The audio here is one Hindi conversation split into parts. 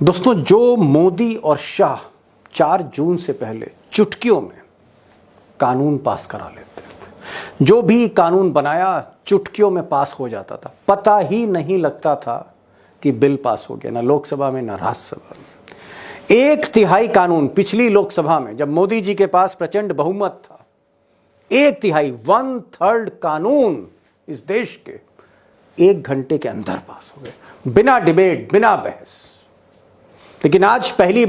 दोस्तों, जो मोदी और शाह 4 जून से पहले चुटकियों में कानून पास करा लेते थे, जो भी कानून बनाया चुटकियों में पास हो जाता था, पता ही नहीं लगता था कि बिल पास हो गया, ना लोकसभा में ना राज्यसभा में। 1/3 कानून पिछली लोकसभा में, जब मोदी जी के पास प्रचंड बहुमत था, 1/3 1/3 कानून इस देश के 1 घंटे के अंदर पास हो गए, बिना डिबेट, बिना बहस। लेकिन आज पहली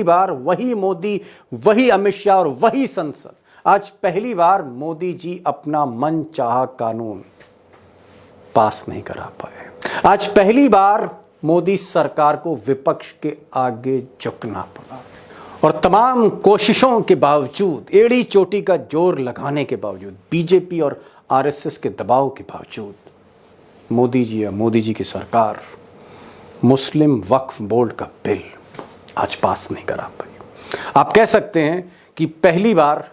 बार वही मोदी, वही अमित शाह और वही संसद, आज पहली बार मोदी जी अपना मनचाहा कानून पास नहीं करा पाए। आज पहली बार मोदी सरकार को विपक्ष के आगे झुकना पड़ा और तमाम कोशिशों के बावजूद, एड़ी चोटी का जोर लगाने के बावजूद, बीजेपी और आरएसएस के दबाव के बावजूद मोदी जी की सरकार मुस्लिम वक्फ बोर्ड का बिल आज पास नहीं करा पाई। आप कह सकते हैं कि पहली बार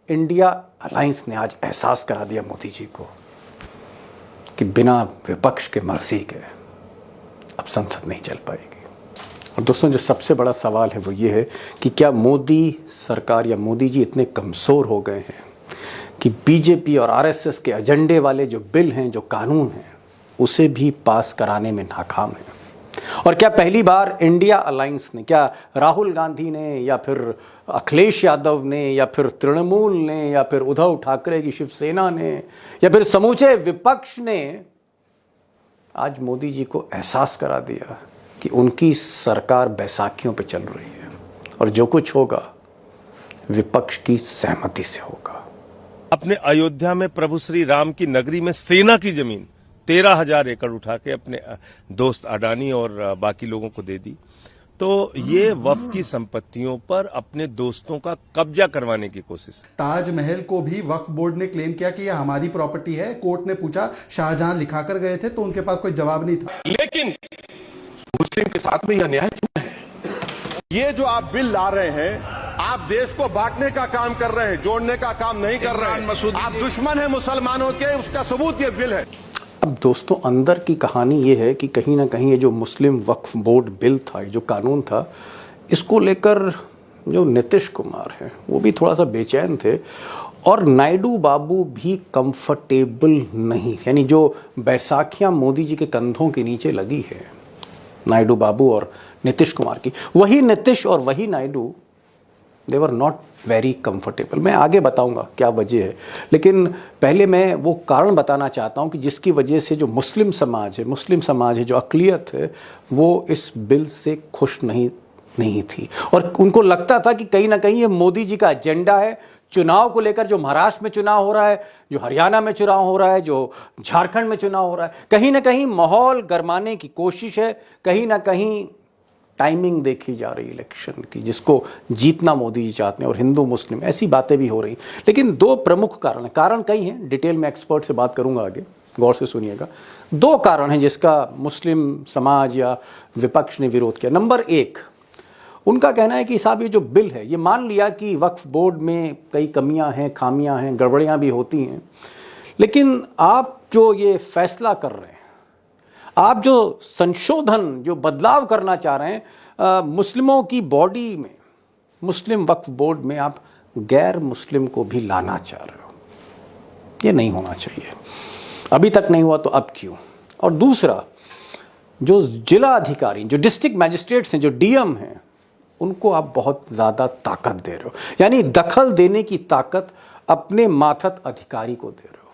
इंडिया अलायंस ने आज एहसास करा दिया मोदी जी को कि बिना विपक्ष के मर्जी के अब संसद नहीं चल पाएगी। और दोस्तों, जो सबसे बड़ा सवाल है वो ये है कि क्या मोदी सरकार या मोदी जी इतने कमज़ोर हो गए हैं कि बीजेपी और आरएसएस के एजेंडे वाले जो बिल हैं, जो कानून हैं, उसे भी पास कराने में नाकाम है। और क्या पहली बार इंडिया अलायंस ने, क्या राहुल गांधी ने या फिर अखिलेश यादव ने या फिर तृणमूल ने या फिर उद्धव ठाकरे की शिवसेना ने या फिर समूचे विपक्ष ने आज मोदी जी को एहसास करा दिया कि उनकी सरकार बैसाखियों पे चल रही है और जो कुछ होगा विपक्ष की सहमति से होगा। अपने अयोध्या में प्रभु श्री राम की नगरी में सेना की जमीन 13,000 एकड़ उठा के अपने दोस्त अडानी और बाकी लोगों को दे दी। तो ये वक्फ की संपत्तियों पर अपने दोस्तों का कब्जा करवाने की कोशिश है। ताजमहल को भी वक्फ बोर्ड ने क्लेम किया कि यह हमारी प्रॉपर्टी है। कोर्ट ने पूछा, शाहजहां लिखा कर गए थे तो उनके पास कोई जवाब नहीं था। लेकिन मुस्लिम के साथ में यह न्याय क्यों है? ये जो आप बिल ला रहे हैं, आप देश को बांटने का काम कर रहे हैं, जोड़ने का काम नहीं कर रहे हैं। आप दुश्मन हैं मुसलमानों के, उसका सबूत ये बिल है। अब दोस्तों, अंदर की कहानी ये है कि कहीं ना कहीं ये जो मुस्लिम वक्फ बोर्ड बिल था, जो कानून था, इसको लेकर जो नीतीश कुमार है वो भी थोड़ा सा बेचैन थे और नायडू बाबू भी कंफर्टेबल नहीं। यानी जो बैसाखियां मोदी जी के कंधों के नीचे लगी है, नायडू बाबू और नीतीश कुमार की, वही नीतीश और वही नायडू, दे वर नॉट वेरी कंफर्टेबल। मैं आगे बताऊंगा क्या वजह है, लेकिन पहले मैं वो कारण बताना चाहता हूं कि जिसकी वजह से जो मुस्लिम समाज है, जो अक़लियत है, वो इस बिल से खुश नहीं थी और उनको लगता था कि कहीं ना कहीं ये मोदी जी का एजेंडा है। चुनाव को लेकर, जो महाराष्ट्र में चुनाव हो रहा है, जो हरियाणा में चुनाव हो रहा है, जो झारखंड में चुनाव हो रहा है, कहीं ना कहीं माहौल गरमाने की कोशिश है, कहीं ना कहीं टाइमिंग देखी जा रही है इलेक्शन की, जिसको जीतना मोदी जी चाहते हैं और हिंदू मुस्लिम ऐसी बातें भी हो रही। लेकिन 2 प्रमुख कारण कई हैं, डिटेल में एक्सपर्ट से बात करूंगा आगे, गौर से सुनिएगा। 2 कारण हैं जिसका मुस्लिम समाज या विपक्ष ने विरोध किया। नंबर 1, उनका कहना है कि साहब ये जो बिल है, ये मान लिया कि वक्फ बोर्ड में कई कमियां हैं, खामियां हैं, गड़बड़ियां भी होती हैं, लेकिन आप जो ये फैसला कर रहे हैं, आप जो संशोधन, जो बदलाव करना चाह रहे हैं मुस्लिमों की बॉडी में, मुस्लिम वक्फ बोर्ड में आप गैर मुस्लिम को भी लाना चाह रहे हो, ये नहीं होना चाहिए। अभी तक नहीं हुआ तो अब क्यों? और दूसरा, जो जिला अधिकारी, जो डिस्ट्रिक्ट मैजिस्ट्रेट्स हैं, जो डीएम हैं, उनको आप बहुत ज़्यादा ताकत दे रहे हो, यानी दखल देने की ताकत अपने मातहत अधिकारी को दे रहे हो,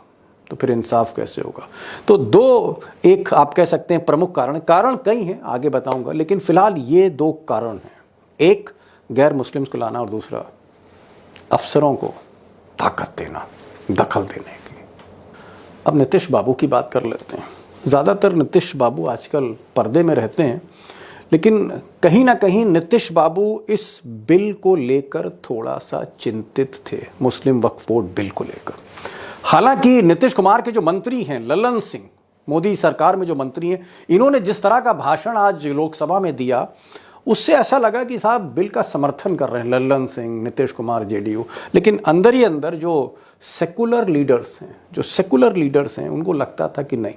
तो फिर इंसाफ कैसे होगा? तो 2 एक आप कह सकते हैं प्रमुख कारण कई हैं, आगे बताऊंगा, लेकिन फिलहाल ये 2 कारण हैं। एक, गैर मुस्लिम्स को लाना और दूसरा, अफसरों को ताकत देना, दखल देने की। अब नीतीश बाबू की बात कर लेते हैं। ज़्यादातर नीतीश बाबू आजकल पर्दे में रहते हैं, लेकिन कहीं ना कहीं नीतीश बाबू इस बिल को लेकर थोड़ा सा चिंतित थे, मुस्लिम वक्फ बोर्ड बिल को लेकर। हालांकि नीतीश कुमार के जो मंत्री हैं, ललन सिंह, मोदी सरकार में जो मंत्री हैं, इन्होंने जिस तरह का भाषण आज लोकसभा में दिया, उससे ऐसा लगा कि साहब बिल का समर्थन कर रहे हैं ललन सिंह, नीतीश कुमार, जेडीयू। लेकिन अंदर ही अंदर जो सेकुलर लीडर्स हैं, उनको लगता था कि नहीं,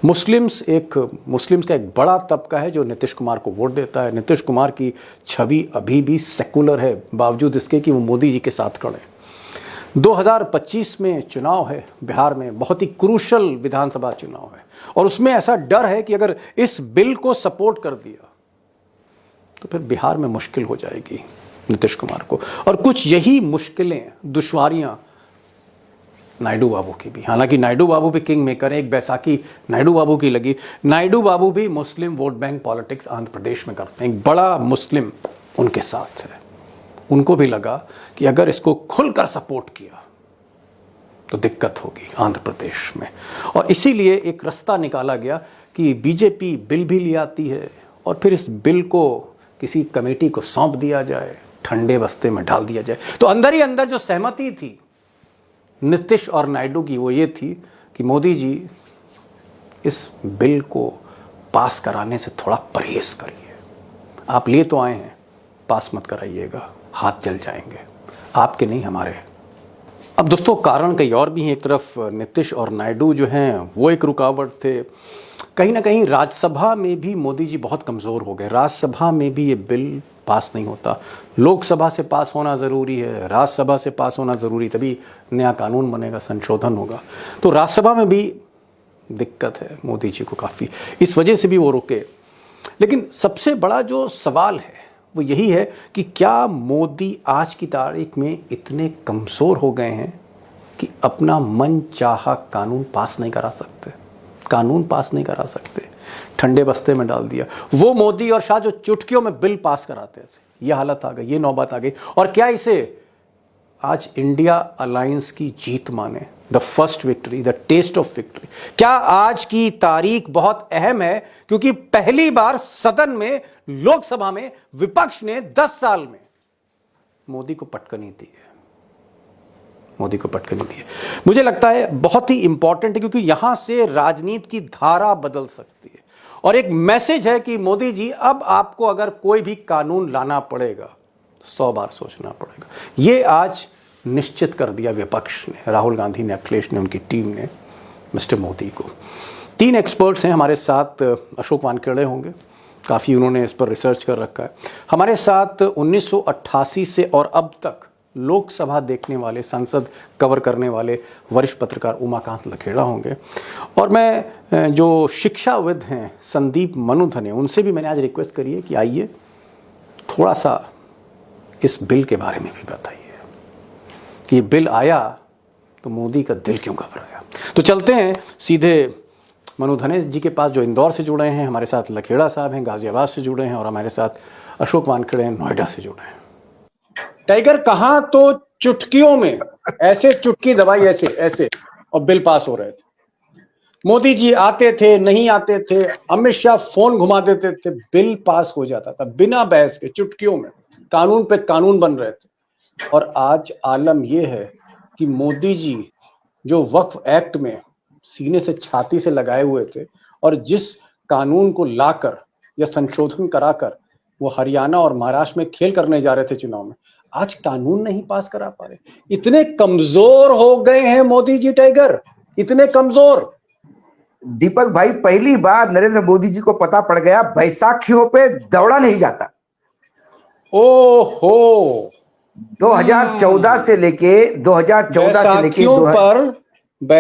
मुस्लिम्स का एक बड़ा तबका है जो नीतीश कुमार को वोट देता है। नीतीश कुमार की छवि अभी भी सेकुलर है, बावजूद इसके कि वो मोदी जी के साथ खड़े हैं। 2025 में चुनाव है बिहार में, बहुत ही क्रूशल विधानसभा चुनाव है, और उसमें ऐसा डर है कि अगर इस बिल को सपोर्ट कर दिया तो फिर बिहार में मुश्किल हो जाएगी नीतीश कुमार को। और कुछ यही मुश्किलें, दुश्वारियां नायडू बाबू की भी, हालांकि नायडू बाबू भी किंग मेकर है, एक बैसाखी नायडू बाबू की लगी। नायडू बाबू भी मुस्लिम vote bank politics Andhra Pradesh में करते हैं, एक बड़ा मुस्लिम उनके साथ है। उनको भी लगा कि अगर इसको खुलकर सपोर्ट किया तो दिक्कत होगी आंध्र प्रदेश में, और इसीलिए एक रास्ता निकाला गया कि बीजेपी बिल भी ले आती है और फिर इस बिल को किसी कमेटी को सौंप दिया जाए, ठंडे बस्ते में डाल दिया जाए। तो अंदर ही अंदर जो सहमति थी नीतीश और नायडू की, वो ये थी कि मोदी जी इस बिल को पास कराने से थोड़ा परहेज करिए, आप ले तो आए हैं, पास मत कराइएगा, हाथ जल जाएंगे, आपके नहीं हमारे। अब दोस्तों कारण कई और भी हैं। एक तरफ नीतीश और नायडू जो हैं वो एक रुकावट थे, कहीं ना कहीं राज्यसभा में भी मोदी जी बहुत कमज़ोर हो गए, राज्यसभा में भी ये बिल पास नहीं होता। लोकसभा से पास होना ज़रूरी है, राज्यसभा से पास होना ज़रूरी, तभी नया कानून बनेगा, संशोधन होगा। तो राज्यसभा में भी दिक्कत है मोदी जी को काफ़ी, इस वजह से भी वो रुके। लेकिन सबसे बड़ा जो सवाल है वो यही है कि क्या मोदी आज की तारीख में इतने कमज़ोर हो गए हैं कि अपना मन चाहा कानून पास नहीं करा सकते, कानून पास नहीं करा सकते, ठंडे बस्ते में डाल दिया। वो मोदी और शाह जो चुटकियों में बिल पास कराते थे, ये हालत आ गई, ये नौबत आ गई। और क्या इसे आज इंडिया अलायंस की जीत माने, the first victory, the test of victory? क्या आज की तारीख बहुत अहम है क्योंकि पहली बार सदन में, लोकसभा में विपक्ष ने 10 साल में मोदी को पटकनी दी है, मोदी को पटकनी दी है। मुझे लगता है बहुत ही इंपॉर्टेंट है क्योंकि यहां से राजनीति की धारा बदल सकती है और एक मैसेज है कि मोदी जी अब आपको अगर कोई भी कानून लाना पड़ेगा 100 बार सोचना पड़ेगा। ये आज निश्चित कर दिया विपक्ष ने, राहुल गांधी ने, अखिलेश ने, उनकी टीम ने मिस्टर मोदी को। 3 एक्सपर्ट्स हैं हमारे साथ, अशोक वानखेड़े होंगे, काफ़ी उन्होंने इस पर रिसर्च कर रखा है। हमारे साथ 1988 से और अब तक लोकसभा देखने वाले, संसद कवर करने वाले वरिष्ठ पत्रकार उमाकांत लखेड़ा होंगे, और मैं जो शिक्षाविद हैं संदीप मनुधने, उनसे भी मैंने आज रिक्वेस्ट करी है कि आइए थोड़ा सा इस बिल के बारे में भी बताइए कि ये बिल आया तो मोदी का दिल क्यों घबराया। तो चलते हैं सीधे मनुधने जी के पास जो इंदौर से जुड़े हैं, हमारे साथ लखेड़ा साहब हैं गाजियाबाद से जुड़े हैं, और हमारे साथ अशोक वानखेड़े हैं नोएडा से जुड़े हैं। टाइगर, कहाँ तो चुटकियों में ऐसे चुटकी दबाई ऐसे ऐसे और बिल पास हो रहे थे। मोदी जी आते थे, नहीं आते थे, अमित शाह फोन घुमा देते थे, बिल पास हो जाता था बिना बहस के, चुटकियों में कानून पे कानून बन रहे थे। और आज आलम यह है कि मोदी जी जो वक्फ एक्ट में सीने से छाती से लगाए हुए थे और जिस कानून को लाकर या संशोधन कराकर वो हरियाणा और महाराष्ट्र में खेल करने जा रहे थे चुनाव में, आज कानून नहीं पास करा पा रहे। इतने कमजोर हो गए हैं मोदी जी, टाइगर, इतने कमजोर। दीपक भाई, पहली बार नरेंद्र मोदी जी को पता पड़ गया बैसाखियों पे दौड़ा नहीं जाता। ओहो, 2014 से लेके 2014 से लेके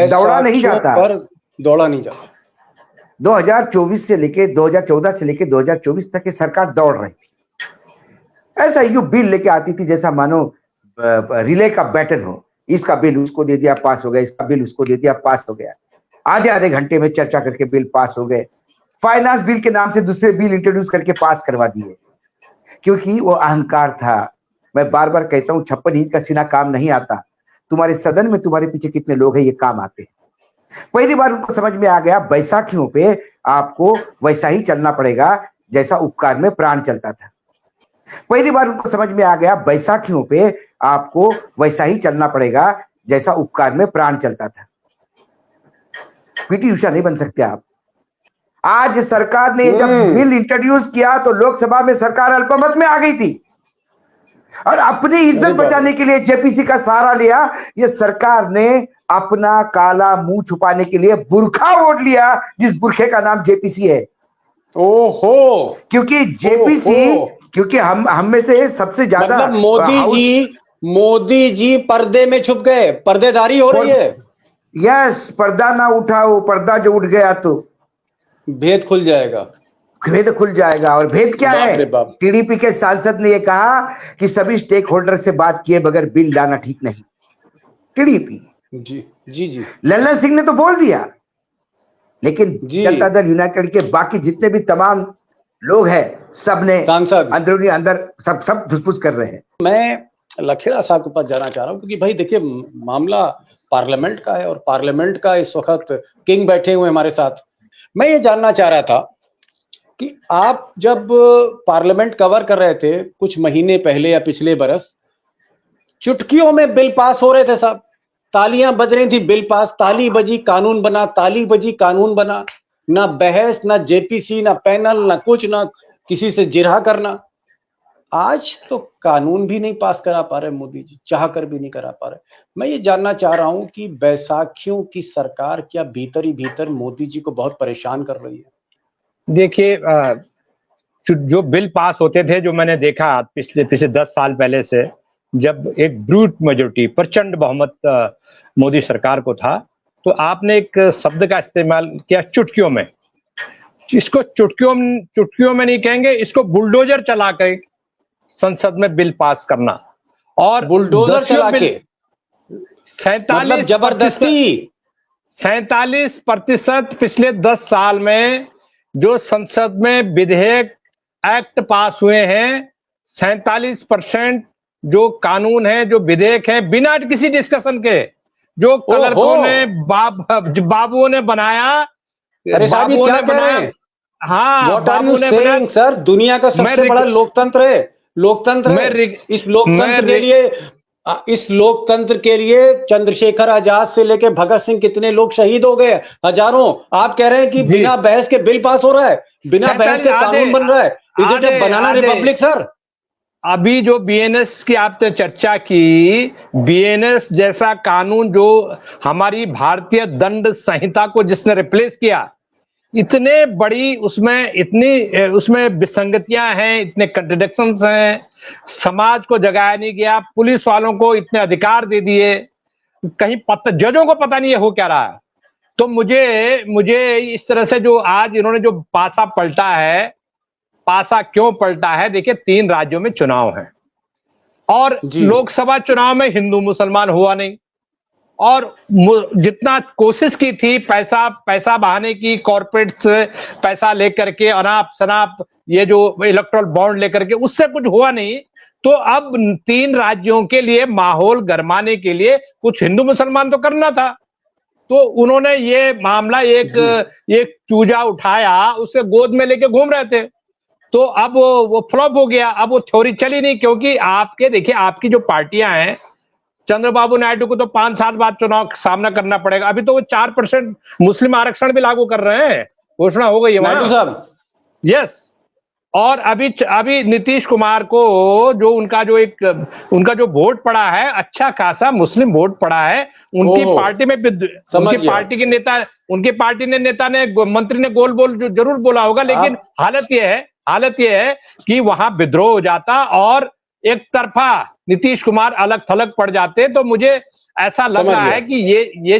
दौड़ा नहीं जाता, दौड़ा नहीं जाता। 2024 से लेके 2014 से लेके 2024 तक ये सरकार दौड़ रही थी। ऐसा यू बिल लेके आती थी जैसा मानो रिले का बैटन हो, इसका बिल उसको दे दिया पास हो गया, इसका बिल उसको दे दिया पास हो गया, आधे घंटे में चर्चा करके बिल पास हो गए। फाइनेंस बिल के नाम से दूसरे बिल इंट्रोड्यूस करके पास करवा दिए, क्योंकि वो अहंकार था। मैं बार बार कहता हूं 56 इंच का सीना काम नहीं आता। तुम्हारे सदन में तुम्हारे पीछे कितने लोग हैं ये काम आते हैं। पहली बार उनको समझ में आ गया बैसाखियों पे आपको वैसा ही चलना पड़ेगा जैसा उपकार में प्राण चलता था। पहली बार उनको समझ में आ गया बैसाखियों पे आपको वैसा ही चलना पड़ेगा जैसा उपकार में प्राण चलता था। पीटी उषा नहीं बन सकते आप। आज सरकार ने जब बिल इंट्रोड्यूस किया तो लोकसभा में सरकार अल्पमत में आ गई थी। और अपनी इज्जत बचाने के लिए जेपीसी का सहारा लिया। ये सरकार ने अपना काला मुंह छुपाने के लिए बुरखा ओढ़ लिया, जिस बुरखे का नाम जेपीसी है। ओहो, क्योंकि जेपीसी, क्योंकि हम में से सबसे ज्यादा मतलब मोदी जी पर्दे में छुप गए, पर्देदारी हो रही है। यस, पर्दा ना उठाओ, पर्दा जो उठ गया तो भेद खुल जाएगा। भेद खुल जाएगा। और भेद क्या है? टीडीपी के सांसद ने यह कहा कि सभी स्टेक होल्डर से बात किए बगैर बिल लाना ठीक नहीं। टीडीपी जी जी जी, लल्लन सिंह ने तो बोल दिया, लेकिन जनता दल यूनाइटेड के बाकी जितने भी तमाम लोग हैं, सब ने अंदरूनी अंदर सब धुसफुस कर रहे हैं। मैं लखेड़ा साहब के पास जाना चाह रहा हूं, क्योंकि भाई देखिए, मामला पार्लियामेंट का है और पार्लियामेंट का इस वक्त किंग बैठे हुए हमारे साथ। मैं ये जानना चाह रहा था कि आप जब पार्लियामेंट कवर कर रहे थे कुछ महीने पहले या पिछले बरस, चुटकियों में बिल पास हो रहे थे साहब, तालियां बज रही थी, बिल पास, ताली बजी कानून बना, ताली बजी कानून बना। ना बहस, ना जेपीसी, ना पैनल, ना कुछ, ना किसी से जिरहा करना। आज तो कानून भी नहीं पास करा पा रहे मोदी जी, चाह कर भी नहीं करा पा रहे। मैं ये जानना चाह रहा हूं कि बैसाखियों की सरकार क्या भीतर ही भीतर मोदी जी को बहुत परेशान कर रही है? देखिए, जो बिल पास होते थे, जो मैंने देखा पिछले 10 साल पहले से, जब एक ब्रूट मेजोरिटी, प्रचंड बहुमत मोदी सरकार को था, तो आपने एक शब्द का इस्तेमाल किया, चुटकियों में। इसको चुटकियों में नहीं कहेंगे, इसको बुलडोजर चला कर संसद में बिल पास करना। और बुलडोजर चला के 47 जबरदस्ती 47% पिछले 10 साल में जो संसद में विधेयक एक्ट पास हुए हैं, 47% जो कानून है, जो विधेयक है, बिना किसी डिस्कशन के, जो क्लर्कों ने बाबुओं ने बनाया। अरे साहब, ये क्या कह रहे हैं? हाँ, बाबू ने बनाया। सर, दुनिया का सबसे बड़ा लोकतंत्र है, इस लोकतंत्र के लिए इस आजाद से लेकर भगत सिंह कितने लोग शहीद हो गए, हजारों। आप कह रहे हैं कि बिना बहस के बिल पास हो रहा है, बिना बहस के कानून बन रहा है। Is it a banana Republic sir? अभी जो बीएनएस की आपने चर्चा की, बीएनएस जैसा कानून जो हमारी भारतीय दंड संहिता को जिसने रिप्लेस किया, इतने बड़ी उसमें विसंगतियां हैं, इतने कंट्रडिक्शंस हैं, समाज को जगाया नहीं गया, पुलिस वालों को इतने अधिकार दे दिए, कहीं जजों को पता नहीं है हो क्या रहा है। तो मुझे इस तरह से जो आज इन्होंने जो पासा पलटा है, पासा क्यों पलटा है? देखिए, 3 राज्यों में चुनाव है और लोकसभा चुनाव में हिंदू मुसलमान हुआ नहीं, और जितना कोशिश की थी पैसा बहाने की, कॉर्पोरेट से पैसा लेकर के, अनाप शनाप ये जो इलेक्टोरल बॉन्ड लेकर के, उससे कुछ हुआ नहीं। तो अब 3 राज्यों के लिए माहौल गरमाने के लिए कुछ हिंदू मुसलमान तो करना था। तो उन्होंने ये मामला एक चूजा उठाया, उसे गोद में लेके घूम रहे थे। तो अब वो फ्लॉप हो गया, अब वो थ्योरी चली नहीं, क्योंकि देखिए आपकी जो पार्टियां हैं, चंद्रबाबू नायडू को तो 5 साल बाद चुनाव का सामना करना पड़ेगा। अभी तो वो 4% मुस्लिम आरक्षण भी लागू कर रहे हैं, घोषणा हो गई है नायडू साहब। यस। और अभी नीतीश कुमार को जो उनका जो वोट पड़ा है, अच्छा खासा मुस्लिम वोट पड़ा है। उनकी पार्टी में उनकी पार्टी ने मंत्री ने गोल बोल जरूर बोला होगा, लेकिन हालत यह है कि वहां विद्रोह हो जाता और एक तरफा नीतीश कुमार अलग थलग पड़ जाते। तो मुझे ऐसा लग रहा है कि ये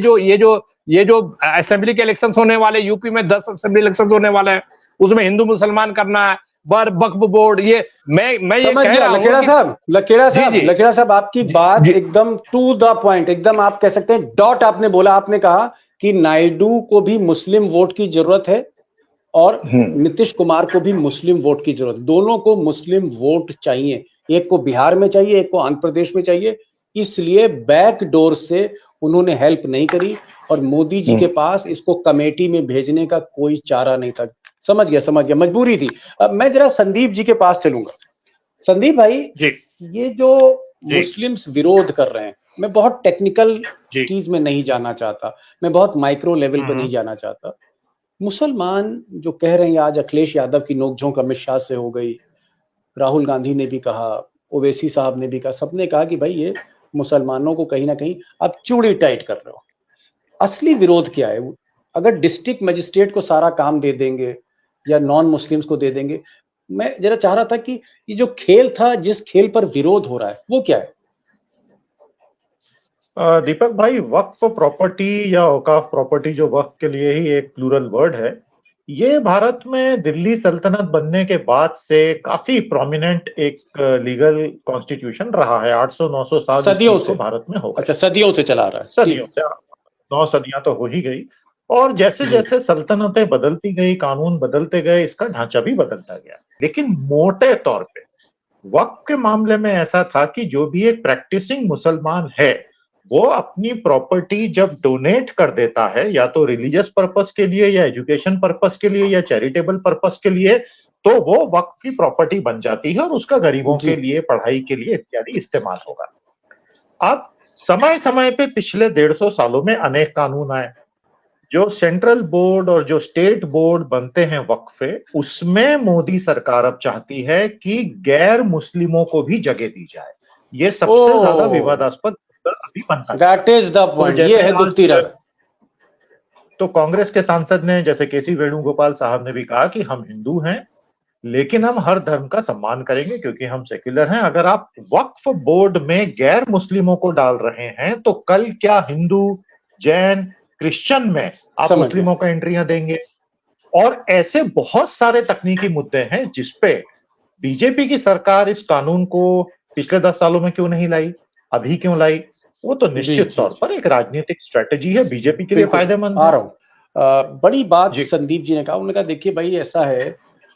जो असेंबली के इलेक्शंस होने वाले, यूपी में 10 असेंबली इलेक्शंस होने वाले हैं, उसमें हिंदू मुसलमान करना है, वक्फ बोर्ड, ये मैं ये कह रहा हूं। लखेड़ा साहब, आपकी बात एकदम टू द पॉइंट, एकदम आप कह सकते हैं डॉट आपने बोला। आपने कहा कि नायडू को भी मुस्लिम वोट की जरूरत है और नीतीश कुमार को भी मुस्लिम वोट की जरूरत है। दोनों को मुस्लिम वोट चाहिए, एक को बिहार में चाहिए, एक को आंध्र प्रदेश में चाहिए। इसलिए बैक डोर से उन्होंने हेल्प नहीं करी और मोदी जी के पास इसको कमेटी में भेजने का कोई चारा नहीं था। समझ गया, मजबूरी थी। अब मैं जरा संदीप जी के पास चलूंगा। संदीप भाई, ये जो मुस्लिम्स विरोध कर रहे हैं, मैं बहुत टेक्निकल चीज में नहीं जाना चाहता, मैं बहुत माइक्रो लेवल पे नहीं जाना चाहता। मुसलमान जो कह रहे हैं, आज अखिलेश यादव की नोकझोंक अमित शाह से हो गई, राहुल गांधी ने भी कहा, ओवैसी साहब ने भी कहा, सबने कहा कि भाई ये मुसलमानों को कहीं ना कहीं आप चूड़ी टाइट कर रहे हो। असली विरोध क्या है? अगर डिस्ट्रिक्ट मजिस्ट्रेट को सारा काम दे देंगे या नॉन मुस्लिम्स को दे देंगे, मैं जरा चाह रहा था कि ये जो खेल था, जिस खेल पर विरोध हो रहा है, वो क्या है? दीपक भाई, वक्फ प्रॉपर्टी या औकाफ प्रॉपर्टी, जो वक्फ के लिए ही एक प्लूरल वर्ड है, ये भारत में दिल्ली सल्तनत बनने के बाद से काफी प्रोमिनेंट एक लीगल कॉन्स्टिट्यूशन रहा है। 800-900 साल सदियों से भारत में हो गए। अच्छा, सदियों से चला रहा है। सदियों से, 9 सदियां तो हो ही गई। और जैसे जैसे सल्तनतें बदलती गई, कानून बदलते गए, इसका ढांचा भी बदलता गया। लेकिन मोटे तौर पे वक्फ के मामले में ऐसा था कि जो भी एक प्रैक्टिसिंग मुसलमान है, वो अपनी प्रॉपर्टी जब डोनेट कर देता है, या तो रिलीजियस पर्पस के लिए, या एजुकेशन पर्पस के लिए, या चैरिटेबल पर्पस के लिए, तो वो वक्फ की प्रॉपर्टी बन जाती है और उसका गरीबों के लिए, पढ़ाई के लिए इत्यादि इस्तेमाल होगा। अब समय समय पे पिछले 150 सालों में अनेक कानून आए। जो सेंट्रल बोर्ड और जो स्टेट बोर्ड बनते हैं वक्फे, उसमें मोदी सरकार अब चाहती है कि गैर मुस्लिमों को भी जगह दी जाए। ये सबसे ज्यादा विवादास्पद अभी बनता है। That is the point. ये है दुखती रग। तो कांग्रेस के सांसद ने, जैसे केसी वेणुगोपाल साहब ने भी कहा कि हम हिंदू हैं, लेकिन हम हर धर्म का सम्मान करेंगे क्योंकि हम सेक्युलर हैं। अगर आप वक्फ बोर्ड में गैर मुस्लिमों को डाल रहे हैं, तो कल क्या हिंदू, जैन, क्रिश्चियन में आप मुस्लिमों को एंट्रियां देंगे? और ऐसे बहुत सारे तकनीकी मुद्दे हैं जिसपे बीजेपी की सरकार इस कानून को पिछले 10 सालों में क्यों नहीं लाई, अभी क्यों लाई? वो तो निश्चित तौर पर एक राजनीतिक स्ट्रेटेजी है, बीजेपी के लिए फायदेमंद है। आ रहा हूं। बड़ी बात संदीप जी ने कहा, उन्होंने कहा देखिए भाई ऐसा है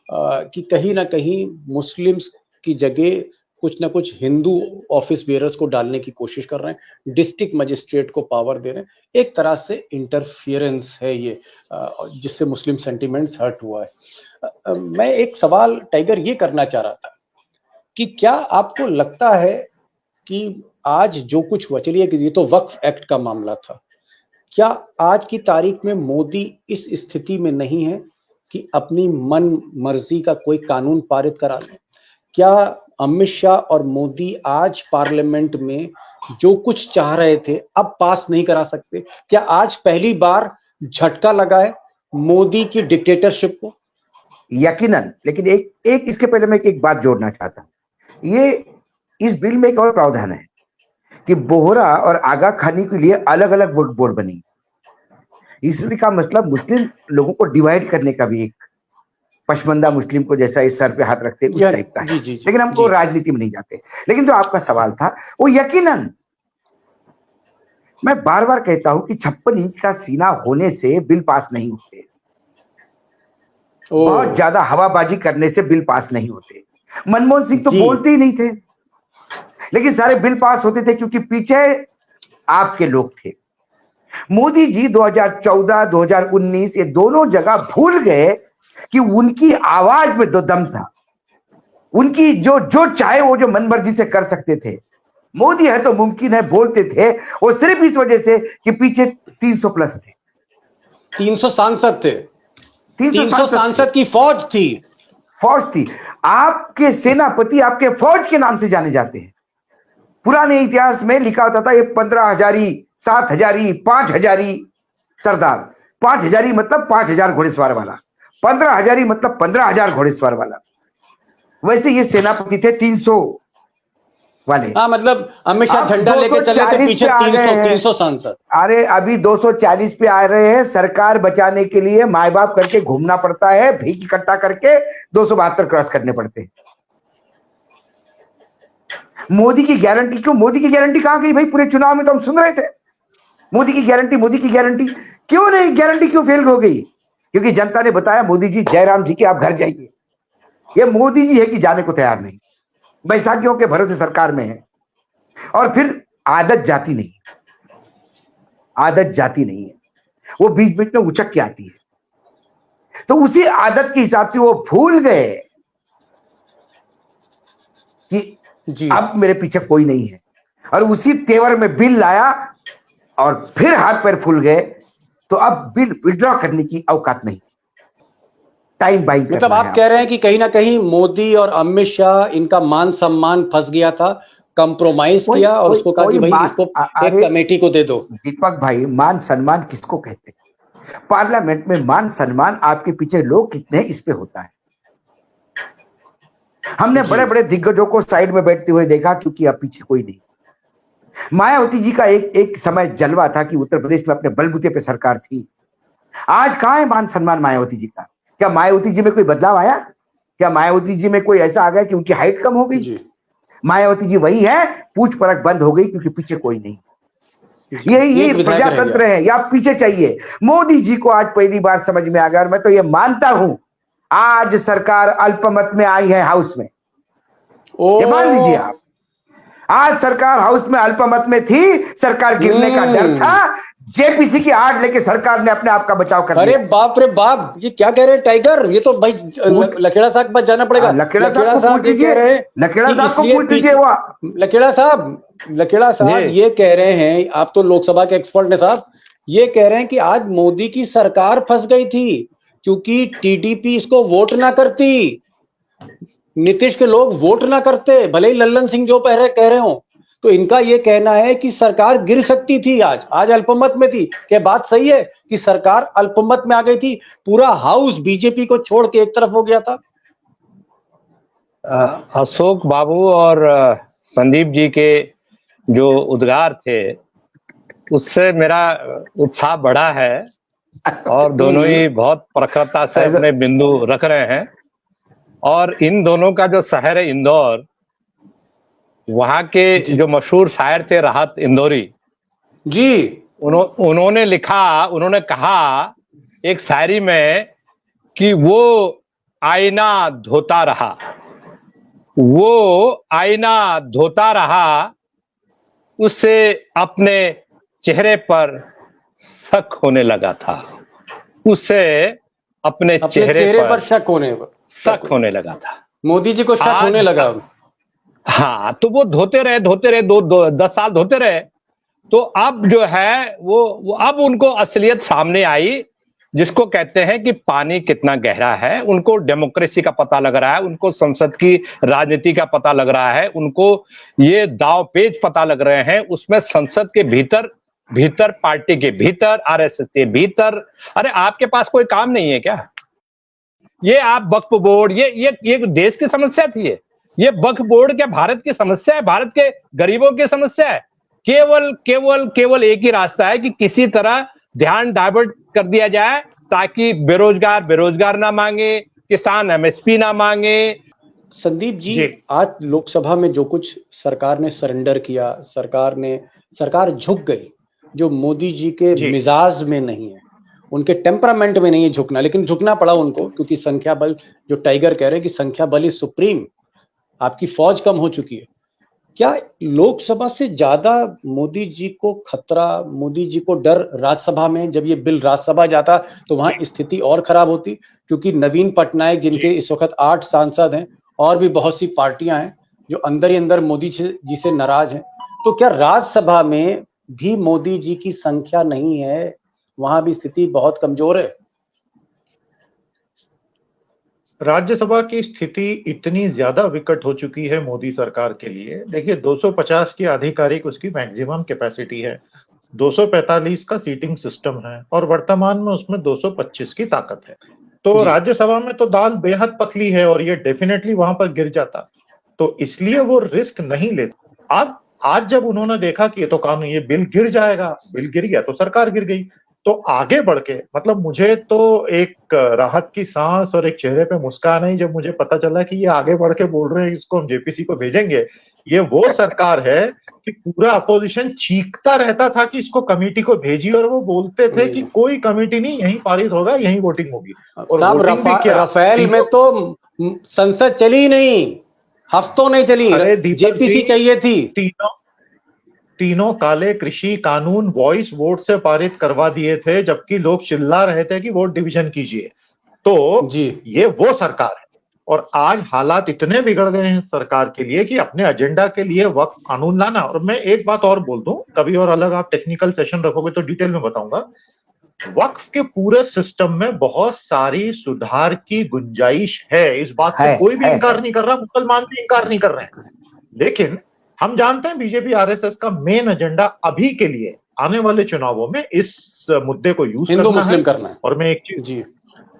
कि कहीं ना कहीं मुस्लिम्स की जगह कुछ ना कुछ हिंदू ऑफिस बेयरर्स को डालने की कोशिश कर रहे हैं, डिस्ट्रिक्ट मजिस्ट्रेट को पावर दे रहे हैं। एक तरह से इंटरफियरेंस है ये, जिससे मुस्लिम सेंटिमेंट्स हर्ट हुआ है। मैं एक सवाल टाइगर ये करना चाह रहा था कि क्या आपको लगता है कि आज जो कुछ हुआ, चलिए कि ये तो वक्फ एक्ट का मामला था, क्या आज की तारीख में मोदी इस स्थिति में नहीं है कि अपनी मन मर्जी का कोई कानून पारित करा ले? क्या अमित शाह और मोदी आज पार्लियामेंट में जो कुछ चाह रहे थे अब पास नहीं करा सकते? क्या आज पहली बार झटका लगा है मोदी की डिक्टेटरशिप को? यकीनन। लेकिन एक इसके पहले मैं एक बात जोड़ना चाहता हूं। ये इस बिल में एक और प्रावधान है कि बोहरा और आगा खानी के लिए अलग अलग वक्फ बोर्ड बनेगी। इसलिए का मतलब मुस्लिम लोगों को डिवाइड करने का भी, एक पशमंदा मुस्लिम को जैसा इस सर पे हाथ रखते उस टाइप का है। लेकिन हमको राजनीति में नहीं जाते। लेकिन जो आपका सवाल था वो यकीनन, मैं बार बार कहता हूं कि 56 इंच का सीना होने से बिल पास नहीं होते, बहुत ज्यादा हवाबाजी करने से बिल पास नहीं होते। मनमोहन सिंह तो बोलते ही नहीं थे, लेकिन सारे बिल पास होते थे क्योंकि पीछे आपके लोग थे। मोदी जी 2014, 2019 ये दोनों जगह भूल गए कि उनकी आवाज में दो दम था। उनकी जो चाहे वो जो मनमर्जी से कर सकते थे। मोदी है तो मुमकिन है बोलते थे, वो सिर्फ इस वजह से कि पीछे 300 प्लस थे, 300 सांसद थे, 300 सांसद की फौज थी। आपके सेनापति आपके फौज के नाम से जाने जाते हैं। पुराने इतिहास में लिखा होता था ये 15,000, 7,000, 5,000 सरदार। 5,000 मतलब 5,000 घोड़ेसवार वाला, 15,000 मतलब 15,000 घोड़ेसवार वाला। वैसे ये सेनापति थे 300 वाले। हाँ, मतलब अमित शाह झंडा लेके चले थे, पीछे 300 सांसद। अरे अभी 240 पे आ रहे हैं। सरकार बचाने के लिए माए बाप करके घूमना पड़ता है, भीख इकट्ठा करके 272 क्रॉस करने पड़ते हैं। मोदी की गारंटी क्यों? मोदी की गारंटी कहां गई भाई? पूरे चुनाव में तो हम सुन रहे थे मोदी की गारंटी क्यों नहीं? गारंटी क्यों फेल हो गई? क्योंकि जनता ने बताया मोदी जी, जयराम जी के आप घर जाइए। ये मोदी जी है कि जाने को तैयार नहीं, बैसाखियों के भरोसे सरकार में है। और फिर आदत जाती नहीं है, वो बीच बीच में उचक के आती है। तो उसी आदत के हिसाब से वो भूल गए कि अब मेरे पीछे कोई नहीं है, और उसी तेवर में बिल लाया और फिर हाथ पैर फूल गए। तो अब बिल विड्रॉ करने की औकात नहीं थी, टाइम बाइंग मतलब करना आप है। कह रहे हैं कि कहीं ना कहीं मोदी और अमित शाह इनका मान सम्मान फंस गया था, कंप्रोमाइज कोई किया और कोई उसको कहा कोई कि भाई मान इसको एक अरे कमेटी को दे दो। दीपक भाई, मान सम्मान किसको कहते हैं? पार्लियामेंट में मान सम्मान आपके पीछे लोग कितने हैं इस पे होता है। हमने जी। बड़े बड़े दिग्गजों को साइड में बैठते हुए देखा, क्योंकि अब पीछे कोई नहीं। मायावती जी का एक एक समय जलवा था कि उत्तर प्रदेश में अपने बलबूते पे सरकार थी। आज कहां है मान सम्मान मायावती जी का? क्या मायावती जी में कोई बदलाव आया? क्या मायावती जी में कोई ऐसा आ गया कि उनकी हाइट कम हो गई? जी मायावती जी वही है, पूछ परख बंद हो गई, क्योंकि पीछे कोई नहीं। जी, यही एक यही विधायक रह प्रजातंत्र गया। है, या पीछे चाहिए? मोदी जी को आज पहली बार समझ में आ गया, और मैं तो ये मानता हूं आज सरकार अल्पमत में आई है हाउस में। ये मान लीजिए आप, आज सरकार हाउस में अल्पमत में थी, सरकार गिरने का डर था, जेपीसी की आड़ लेके सरकार ने अपने आप का बचाव कर अरे लिया। बाप रे बाप, ये क्या कह रहे हैं टाइगर? ये तो भाई लखेड़ा साहब के पास जाना पड़ेगा। लखेड़ा साहब को पूछ ये लीजिए, कह रहे हैं लखेड़ा कि साहब को इसलिए पूछ लीजिए। वो लखेड़ा साहब जी। ये कह रहे हैं, आप तो लोकसभा के एक्सपर्ट ने साहब, ये कह रहे हैं कि आज मोदी की सरकार फंस गई थी क्योंकि टीडीपी इसको वोट ना करती, नीतीश के लोग वोट ना करते, भले ही लल्लन सिंह जो कह रहे हो। तो इनका ये कहना है कि सरकार गिर सकती थी, आज अल्पमत में थी। क्या बात सही है कि सरकार अल्पमत में आ गई थी? पूरा हाउस बीजेपी को छोड़ के एक तरफ हो गया था। अशोक बाबू और संदीप जी के जो उद्गार थे, उससे मेरा उत्साह बढ़ा है, और दोनों ही बहुत प्रखरता से अपने बिंदु रख रहे हैं। और इन दोनों का जो शहर है इंदौर, वहां के जो मशहूर शायर थे राहत इंदौरी जी, उन्होंने कहा एक शायरी में कि वो आईना धोता रहा, वो आईना धोता रहा, उससे अपने चेहरे पर शक होने लगा था, उससे अपने चेहरे पर शक होने लगा था। मोदी जी को शक होने लगा। हाँ, तो वो धोते रहे 10 साल धोते रहे। तो अब जो है वो अब उनको असलियत सामने आई, जिसको कहते हैं कि पानी कितना गहरा है। उनको डेमोक्रेसी का पता लग रहा है, उनको संसद की राजनीति का पता लग रहा है, उनको ये दाव पेच पता लग रहे हैं। उसमें संसद के भीतर पार्टी के भीतर, आरएसएस के भीतर, अरे आपके पास कोई काम नहीं है क्या? ये आप वक्फ बोर्ड, ये देश की समस्या थी। ये वक्फ बोर्ड क्या भारत की समस्या है? भारत के गरीबों की समस्या है? केवल एक ही रास्ता है कि किसी तरह ध्यान डाइवर्ट कर दिया जाए, ताकि बेरोजगार ना मांगे, किसान एमएसपी ना मांगे। संदीप जी, आज लोकसभा में जो कुछ सरकार ने सरेंडर किया, सरकार झुक गई, जो मोदी जी के मिजाज में नहीं है, उनके टेम्परामेंट में नहीं है झुकना, लेकिन झुकना पड़ा उनको, क्योंकि संख्या बल, जो टाइगर कह रहे हैं कि संख्या बल इज सुप्रीम, आपकी फौज कम हो चुकी है। क्या लोकसभा से ज्यादा मोदी जी को खतरा, मोदी जी को डर राज्यसभा में, जब ये बिल राज्यसभा जाता तो वहां स्थिति और खराब होती, क्योंकि नवीन पटनायक, जिनके इस वक्त 8 सांसद हैं, और भी बहुत सी पार्टियां हैं जो अंदर ही अंदर मोदी जी से नाराज हैं, तो क्या राज्यसभा में भी मोदी जी की संख्या नहीं है, वहां भी स्थिति बहुत कमजोर है? राज्यसभा की स्थिति इतनी ज्यादा विकट हो चुकी है मोदी सरकार के लिए। देखिए, 250 की आधिकारिक उसकी मैक्सिमम कैपेसिटी है, 245 का सीटिंग सिस्टम है, और वर्तमान में उसमें 225 की ताकत है। तो राज्यसभा में तो दाल बेहद पतली है, और ये डेफिनेटली वहां पर गिर जाता, तो इसलिए वो रिस्क नहीं लेते। अब आज जब उन्होंने देखा कि ये तो कानून, ये बिल गिर जाएगा, बिल गिर गया तो सरकार गिर गई, तो आगे बढ़ के, मतलब मुझे तो एक राहत की सांस और एक चेहरे पे मुस्कान आई जब मुझे पता चला कि ये आगे बढ़ के बोल रहे हैं इसको हम जेपीसी को भेजेंगे। ये वो सरकार है कि पूरा अपोजिशन चीखता रहता था कि इसको कमेटी को भेजिए, और वो बोलते थे कि कोई कमेटी नहीं, यहीं पारित होगा, यहीं वोटिंग होगी। और वोटिंग भी क्या, राफेल में तो संसद चली नहीं, हफ्तों नहीं चली, जेपीसी चाहिए थी। तीनों काले कृषि कानून वॉइस वोट से पारित करवा दिए थे, जबकि लोग चिल्ला रहे थे कि वोट डिवीजन कीजिए। तो ये वो सरकार है, और आज हालात इतने बिगड़ गए हैं सरकार के लिए कि अपने एजेंडा के लिए वक्त कानून लाना। और मैं एक बात और बोल दूं, कभी और अलग आप टेक्निकल सेशन रखोगे तो डिटेल में बताऊंगा। वक्फ के पूरे सिस्टम में बहुत सारी सुधार की गुंजाइश है, इस बात से कोई भी इनकार नहीं कर रहा, मुसलमान भी इनकार नहीं कर रहे हैं। लेकिन हम जानते हैं बीजेपी आरएसएस का मेन एजेंडा अभी के लिए आने वाले चुनावों में इस मुद्दे को यूज करना है। और मैं एक चीज जी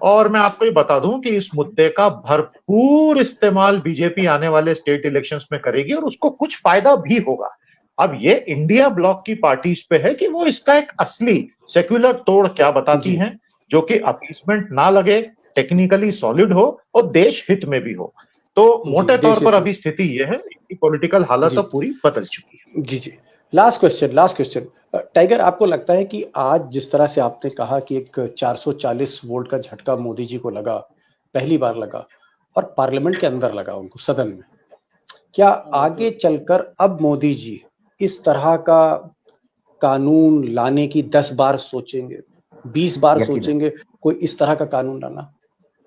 और मैं आपको ये बता दूं कि इस मुद्दे का भरपूर इस्तेमाल बीजेपी आने वाले स्टेट इलेक्शंस में करेगी और उसको कुछ फायदा भी होगा। अब ये इंडिया ब्लॉक की पार्टीज पे है कि वो इसका एक असली सेक्युलर तोड़ क्या बताती हैं, जो कि अपीसमेंट ना लगे, टेक्निकली सॉलिड हो और देश हित में भी हो। तो मोटे तौर पर अभी स्थिति ये है कि पॉलिटिकल हालत अब पूरी बदल चुकी है। जी जी। लास्ट क्वेश्चन टाइगर, आपको लगता है कि आज जिस तरह से आपने कहा कि एक 440 वोल्ट का झटका मोदी जी को लगा, पहली बार लगा और पार्लियामेंट के अंदर लगा उनको, सदन में, क्या आगे चलकर अब मोदी जी इस तरह का कानून लाने की 10 बार सोचेंगे, 20 बार सोचेंगे कोई इस तरह का कानून लाना?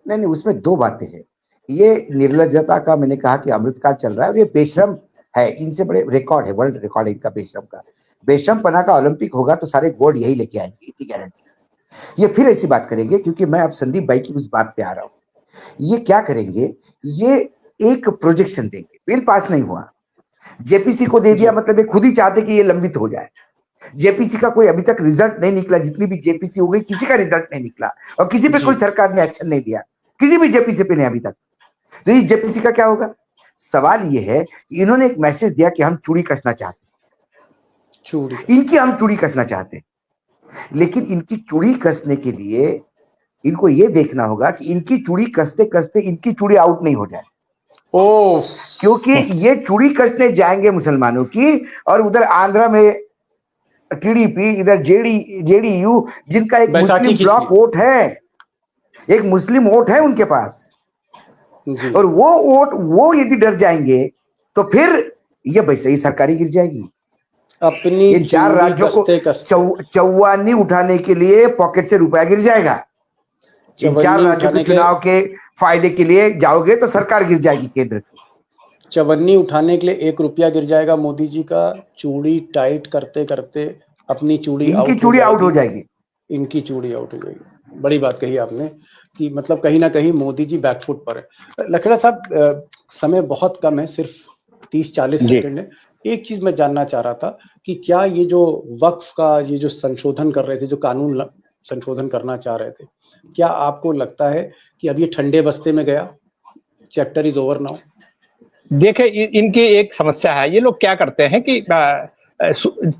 नहीं, उसमें दो बातें हैं। ये निर्लज्जता का मैंने कहा कि अमृतकाल चल रहा है, ये बेशरम है, इनसे बड़े रिकॉर्ड है, वर्ल्ड रिकॉर्ड है इनका बेशरम का। बेशरम पना का ओलंपिक होगा तो सारे गोल्ड यही लेके आएंगे, इतनी गारंटी। ये फिर ऐसी बात करेंगे, क्योंकि मैं अब संदीप भाई की उस बात पे आ रहा हूँ। ये क्या करेंगे, ये एक प्रोजेक्शन देंगे। बिल पास नहीं हुआ, जेपीसी को दे दिया, मतलब ये खुद ही चाहते कि ये लंबित हो जाए। जेपीसी का कोई अभी तक रिजल्ट नहीं निकला, जितनी भी जेपीसी हो गई किसी का रिजल्ट नहीं निकला और किसी पे कोई सरकार ने एक्शन नहीं लिया, किसी भी जेपीसी पे नहीं अभी तक। तो ये जेपीसी का क्या होगा? सवाल ये है कि इन्होंने एक मैसेज दिया कि हम चूड़ी कसना चाहते हैं, इनकी हम चूड़ी कसना चाहते हैं, लेकिन इनकी चूड़ी कसने के लिए इनको ये देखना होगा कि इनकी चूड़ी कसते कसते इनकी चूड़ी आउट नहीं हो जाए। क्योंकि ये चूड़ी कसने जाएंगे मुसलमानों की, और उधर आंध्रा में टीडीपी, इधर जेडीयू, जिनका एक मुस्लिम ब्लॉक वोट है, एक मुस्लिम वोट है उनके पास, और वो वोट वो यदि डर जाएंगे तो फिर ये वैसे ही सरकारी गिर जाएगी। अपनी ये 4 राज्यों को चौवानी उठाने के लिए पॉकेट से रुपया गिर जाएगा। इन 4 राज्यों के चुनाव के फायदे के लिए जाओगे तो सरकार गिर जाएगी केंद्र की। चवन्नी उठाने के लिए 1 रुपया गिर जाएगा मोदी जी का। चूड़ी टाइट करते करते अपनी चूड़ी इनकी चूड़ी आउट हो जाएगी, इनकी चूड़ी आउट हो जाएगी। बड़ी बात कही आपने कि मतलब कहीं ना कहीं मोदी जी बैकफुट पर है। लखेड़ा साहब, समय बहुत कम है, सिर्फ 30-40 सेकंड है। एक चीज मैं जानना चाह रहा था कि क्या ये जो वक्फ का ये जो संशोधन कर रहे थे, जो कानून संशोधन करना चाह रहे थे, क्या आपको लगता है कि अब ये ठंडे बस्ते में गया, चैप्टर इज ओवर नाउ? देखिए, इनकी एक समस्या है, ये लोग क्या करते हैं कि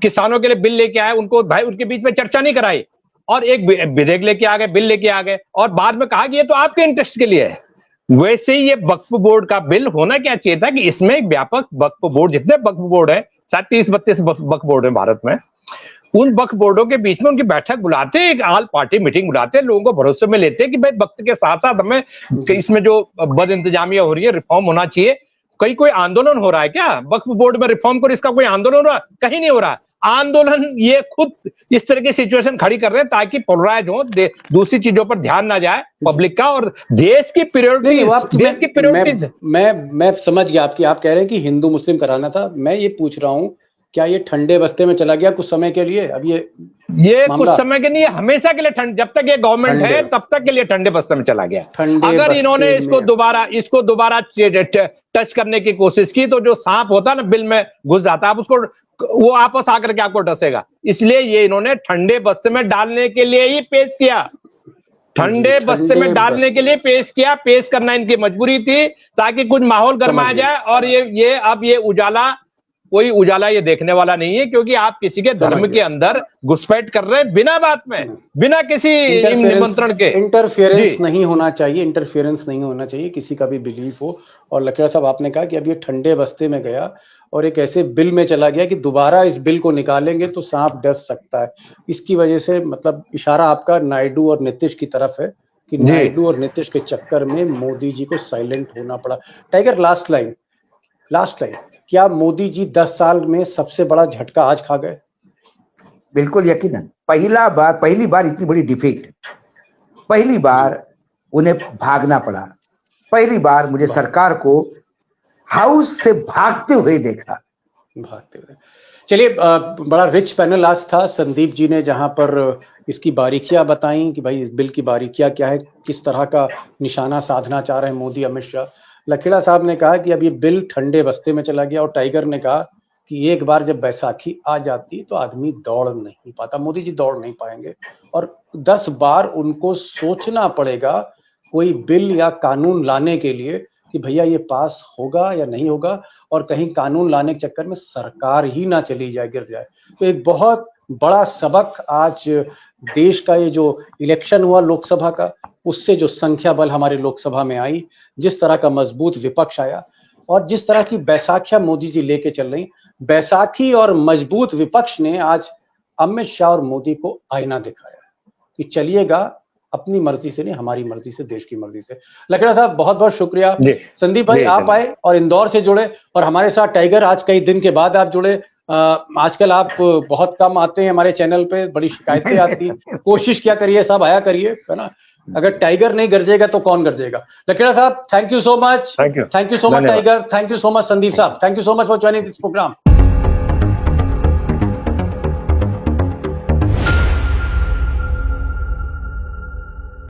किसानों के लिए बिल लेके आए, उनको भाई उनके बीच में चर्चा नहीं कराई और एक विधेयक लेके आ गए, बिल लेके आ गए और बाद में कहा कि ये तो आपके इंटरेस्ट के लिए है। वैसे ही ये वक्फ बोर्ड का बिल होना क्या चाहिए था कि इसमें एक व्यापक वक्फ बोर्ड, जितने वक्फ बोर्ड है, शायद 30-32 वक्फ बोर्ड है भारत में, उन वक्फ बोर्डों के बीच में उनकी बैठक बुलाते, एक ऑल पार्टी मीटिंग बुलाते, लोगों को भरोसे में लेते कि भाई वक्त के साथ साथ हमें इसमें जो बद इंतजामिया हो रही है, रिफॉर्म होना चाहिए। कोई आंदोलन हो रहा है क्या वक्फ बोर्ड में रिफॉर्म को? इसका कोई आंदोलन हो रहा है? कहीं नहीं हो रहा। आंदोलन ये खुद इस तरह की सिचुएशन खड़ी कर रहे हैं ताकि पोलराइज हो, दूसरी चीजों पर ध्यान ना जाए पब्लिक का, और देश की प्रायोरिटीज। मैं समझ गया आपकी, आप कह रहे हैं कि हिंदू मुस्लिम कराना था। मैं ये पूछ रहा हूँ, क्या ये ठंडे बस्ते में चला गया कुछ समय के लिए? अब ये कुछ समय के लिए, हमेशा के लिए, जब तक ये गवर्नमेंट है तब तक के लिए ठंडे बस्ते में चला गया। अगर इन्होंने इसको दोबारा टच करने की कोशिश की तो जो सांप होता है ना बिल में घुस जाता है, अब उसको वो आपस आकर के आपको डसेगा। इसलिए ये इन्होंने ठंडे बस्ते में डालने के लिए ही पेश किया, ठंडे बस्ते में डालने के लिए पेश किया। पेश करना इनकी मजबूरी थी ताकि कुछ माहौल गरमाया जाए। और ये उजाला, कोई उजाला ये देखने वाला नहीं है, क्योंकि आप किसी के धर्म के अंदर घुसपैठ कर रहे हैं बिना बात में, बिना किसी निमंत्रण के। इंटरफेरेंस नहीं होना चाहिए, इंटरफेरेंस नहीं होना चाहिए किसी का भी बिलीफ हो। और लखेड़ा साहब, आपने कहा कि अब ये ठंडे बस्ते में गया और एक ऐसे बिल में चला गया कि दोबारा इस बिल को निकालेंगे तो सांप डस सकता है। इसकी वजह से मतलब इशारा आपका नायडू और नीतीश की तरफ है कि नायडू और नीतीश के चक्कर में मोदी जी को साइलेंट होना पड़ा। टाइगर, लास्ट लाइन, क्या मोदी जी 10 साल में सबसे बड़ा झटका आज खा गए? बिल्कुल यकीनन। पहली बार इतनी बड़ी डिफीट, पहली बार उन्हें भागना पड़ा, पहली बार मुझे सरकार को हाउस से भागते हुए देखा। चलिए, बड़ा रिच पैनल आज था। संदीप जी ने जहां पर इसकी बारीकियां बताई कि भाई इस बिल की बारीकियां क्या है, किस तरह का निशाना साधना चाह रहे हैं मोदी, अमित शाह। लखेड़ा साहब ने कहा कि अब ये बिल ठंडे बस्ते में चला गया, और टाइगर ने कहा कि एक बार जब बैसाखी आ जाती तो आदमी दौड़ नहीं पाता, मोदी जी दौड़ नहीं पाएंगे, और 10 बार उनको सोचना पड़ेगा कोई बिल या कानून लाने के लिए कि भैया ये पास होगा या नहीं होगा, और कहीं कानून लाने के चक्कर में सरकार ही ना चली जाए, गिर जाए। तो एक बहुत बड़ा सबक आज देश का ये जो इलेक्शन हुआ लोकसभा का, उससे जो संख्या बल हमारे लोकसभा में आई, जिस तरह का मजबूत विपक्ष आया, और जिस तरह की बैसाखियां मोदी जी लेके चल रही, बैसाखी और मजबूत विपक्ष ने आज अमित शाह और मोदी को आईना दिखाया कि चलिएगा अपनी मर्जी से नहीं, हमारी मर्जी से, देश की मर्जी से। लखेड़ा साहब बहुत बहुत शुक्रिया। संदीप भाई आप आए और इंदौर से जुड़े, और हमारे साथ टाइगर आज कई दिन के बाद आप जुड़े। आजकल आप बहुत कम आते हैं हमारे चैनल पे, बड़ी शिकायतें आती, कोशिश क्या करिए साहब, आया करिए, है ना। अगर टाइगर नहीं गरजेगा तो कौन गरजेगा। लखेड़ा साहब thank you so much, thank you so much tiger, thank you so much Sandeep साहब, thank you so much for joining this programme.